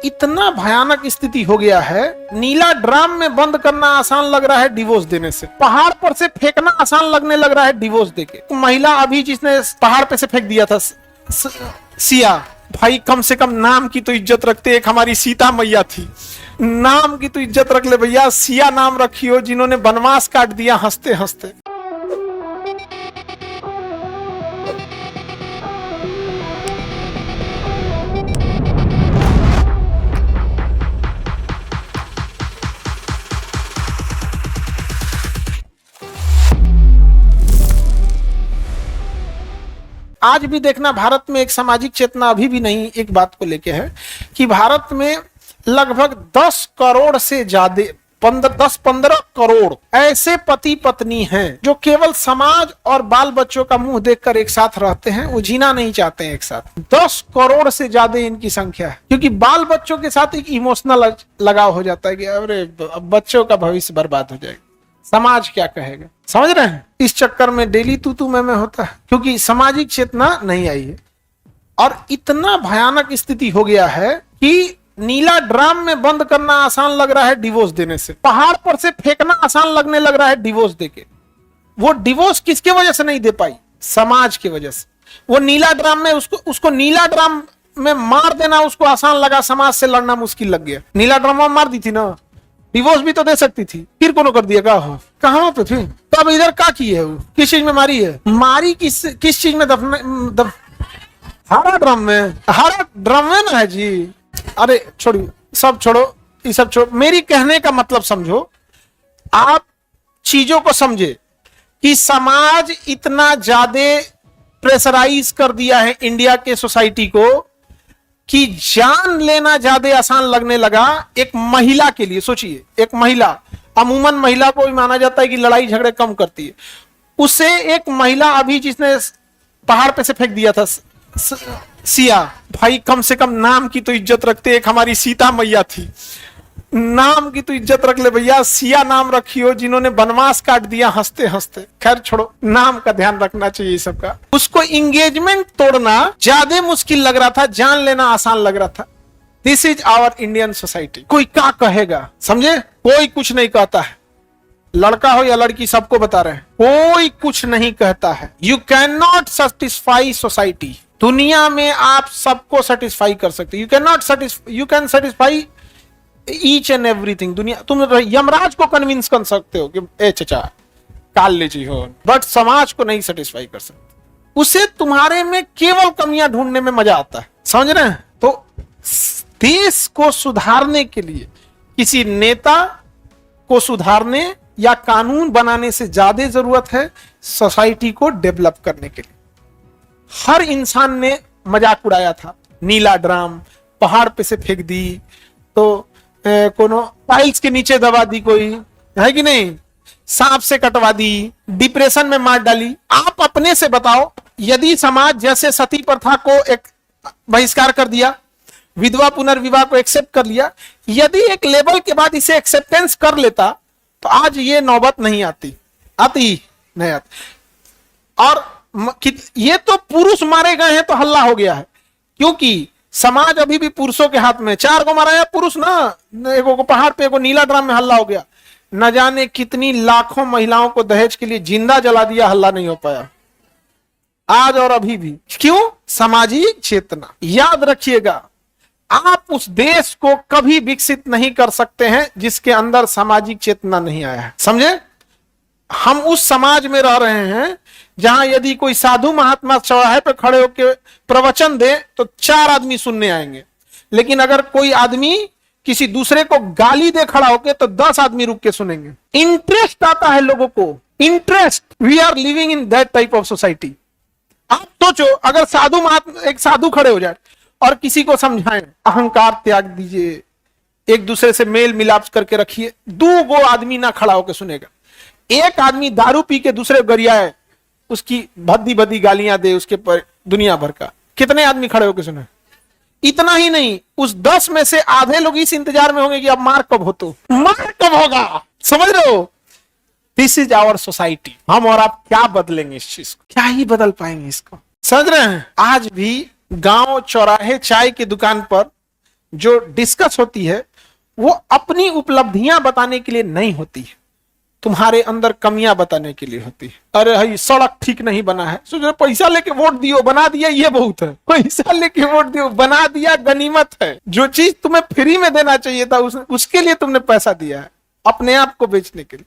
इतना भयानक स्थिति हो गया है, नीला ड्राम में बंद करना आसान लग रहा है डिवोर्स देने से, पहाड़ पर से फेंकना आसान लगने लग रहा है डिवोर्स देके। महिला अभी जिसने पहाड़ पे से फेंक दिया था सिया, भाई कम से कम नाम की तो इज्जत रखते। एक हमारी सीता मैया थी, नाम की तो इज्जत रख ले भैया। सिया नाम रखी हो जिन्होंने वनवास काट दिया हंसते हंसते। आज भी देखना, भारत में एक सामाजिक चेतना अभी भी नहीं एक बात को लेके है कि भारत में लगभग 10 करोड़ से ज्यादा 10-15 करोड़ ऐसे पति पत्नी हैं जो केवल समाज और बाल बच्चों का मुंह देखकर एक साथ रहते हैं, वो जीना नहीं चाहते हैं एक साथ। 10 करोड़ से ज्यादा इनकी संख्या है, क्योंकि बाल बच्चों के साथ एक इमोशनल लगाव हो जाता है कि अरे बच्चों का भविष्य बर्बाद हो जाएगा, समाज क्या कहेगा। समझ रहे हैं? इस चक्कर में डेली तू मैं होता है, क्योंकि सामाजिक चेतना नहीं आई है। और इतना भयानक स्थिति हो गया है कि नीला ड्राम में बंद करना आसान लग रहा है डिवोर्स देने से, पहाड़ पर से फेंकना आसान लगने लग रहा है डिवोर्स देके। वो डिवोर्स किसके वजह से नहीं दे पाई? समाज की वजह से। वो नीला ड्राम में उसको नीला ड्राम में मार देना उसको आसान लगा, समाज से लड़ना मुश्किल लग गया। नीला ड्राम में मार दी थी ना, डिवोर्स भी तो दे सकती थी, फिर कोनो कर दिया का हो कहां पे फिर तब इधर का की है? वो किस चीज में मारी है? मारी किस चीज में? हरा ड्रम में, हरा ड्रम में ना है जी। अरे छोड़िए, सब छोड़ो, ये सब छोड़ो। मेरी कहने का मतलब समझो, आप चीजों को समझे कि समाज इतना ज्यादा प्रेशराइज कर दिया है इंडिया के सोसाइटी को कि जान लेना ज्यादा आसान लगने लगा एक महिला के लिए। सोचिए, एक महिला, अमूमन महिला को भी माना जाता है कि लड़ाई झगड़े कम करती है, उसे एक महिला अभी जिसने पहाड़ पे से फेंक दिया था सिया, भाई कम से कम नाम की तो इज्जत रखते। एक हमारी सीता मैया थी, नाम की तो इज्जत रख ले भैया। सिया नाम रखी हो जिन्होंने वनवास काट दिया हंसते हंसते। खैर छोड़ो, नाम का ध्यान रखना चाहिए सबका। उसको इंगेजमेंट तोड़ना ज्यादा मुश्किल लग रहा था, जान लेना आसान लग रहा था। This is our Indian society. कोई क्या कहेगा? समझे? कोई कुछ नहीं कहता है, लड़का हो या लड़की, सबको बता रहे हैं, कोई कुछ नहीं कहता है। You can not satisfy society. दुनिया में आप सबको सेटिस्फाई कर सकते, you can not satisfy, you can satisfy each and everything. दुनिया, तुम यमराज को कन्विंस कर सकते हो कि ए चचा काल लीची हो, बट समाज को नहीं सेटिस्फाई कर सकते। उसे तुम्हारे में केवल कमियां ढूंढने में मजा आता है। समझ रहे हैं? तो देश को सुधारने के लिए किसी नेता को सुधारने या कानून बनाने से ज्यादा जरूरत है सोसाइटी को डेवलप करने के लिए। हर इंसान ने मजाक उड़ाया था, नीला ड्राम पहाड़ पे से फेंक दी तो कोनो टाइल्स के नीचे दबा दी, कोई है कि नहीं, सांप से कटवा दी, डिप्रेशन में मार डाली। आप अपने से बताओ, यदि समाज जैसे सती प्रथा को एक बहिष्कार कर दिया, विधवा पुनर्विवाह को एक्सेप्ट कर लिया, यदि एक लेवल के बाद इसे एक्सेप्टेंस कर लेता तो आज ये नौबत नहीं आती नहीं आती। और ये तो पुरुष मारे गए हैं तो हल्ला हो गया है, क्योंकि समाज अभी भी पुरुषों के हाथ में। 4 को मारा है पुरुष ना, एगो को पहाड़ पे, एगो नीला ड्राम में, हल्ला हो गया। न जाने कितनी लाखों महिलाओं को दहेज के लिए जिंदा जला दिया, हल्ला नहीं हो पाया आज और अभी भी। क्यों? सामाजिक चेतना। याद रखिएगा, आप उस देश को कभी विकसित नहीं कर सकते हैं जिसके अंदर सामाजिक चेतना नहीं आया है। समझे? हम उस समाज में रह रहे हैं जहां यदि कोई साधु महात्मा चौराहे पे खड़े होकर प्रवचन दे तो 4 आदमी सुनने आएंगे, लेकिन अगर कोई आदमी किसी दूसरे को गाली दे खड़ा होकर तो 10 आदमी रुक के सुनेंगे। इंटरेस्ट आता है लोगों को, interest. We are living in that type of society. आप सोचो, अगर साधु महात्मा, एक साधु खड़े हो जाए और किसी को समझाएं अहंकार त्याग दीजिए, एक दूसरे से मेल मिलाप करके रखिए, 2 आदमी ना खड़ा होकर सुनेगा। एक आदमी दारू पी के दूसरे गरियाए, उसकी भद्दी भद्दी गालियां दे उसके पर दुनिया भर का, कितने आदमी खड़े होकर सुने? इतना ही नहीं, उस 10 में से आधे लोग इस इंतजार में होंगे कि अब मार कब हो, तो मार कब होगा। समझ रहे हो? This is our society. हम और आप क्या बदलेंगे इस चीज को? क्या ही बदल पाएंगे इसको? समझ रहे हैं? आज भी गांव चौराहे चाय की दुकान पर जो डिस्कस होती है वो अपनी उपलब्धियां बताने के लिए नहीं होती है, तुम्हारे अंदर कमियां बताने के लिए होती है। अरे भाई सड़क ठीक नहीं बना है, सोचो पैसा लेके वोट दियो बना दिया, ये बहुत है। पैसा लेके वोट दियो बना दिया, गनीमत है। जो चीज तुम्हें फ्री में देना चाहिए था उसके लिए तुमने पैसा दिया है अपने आप को बेचने के लिए।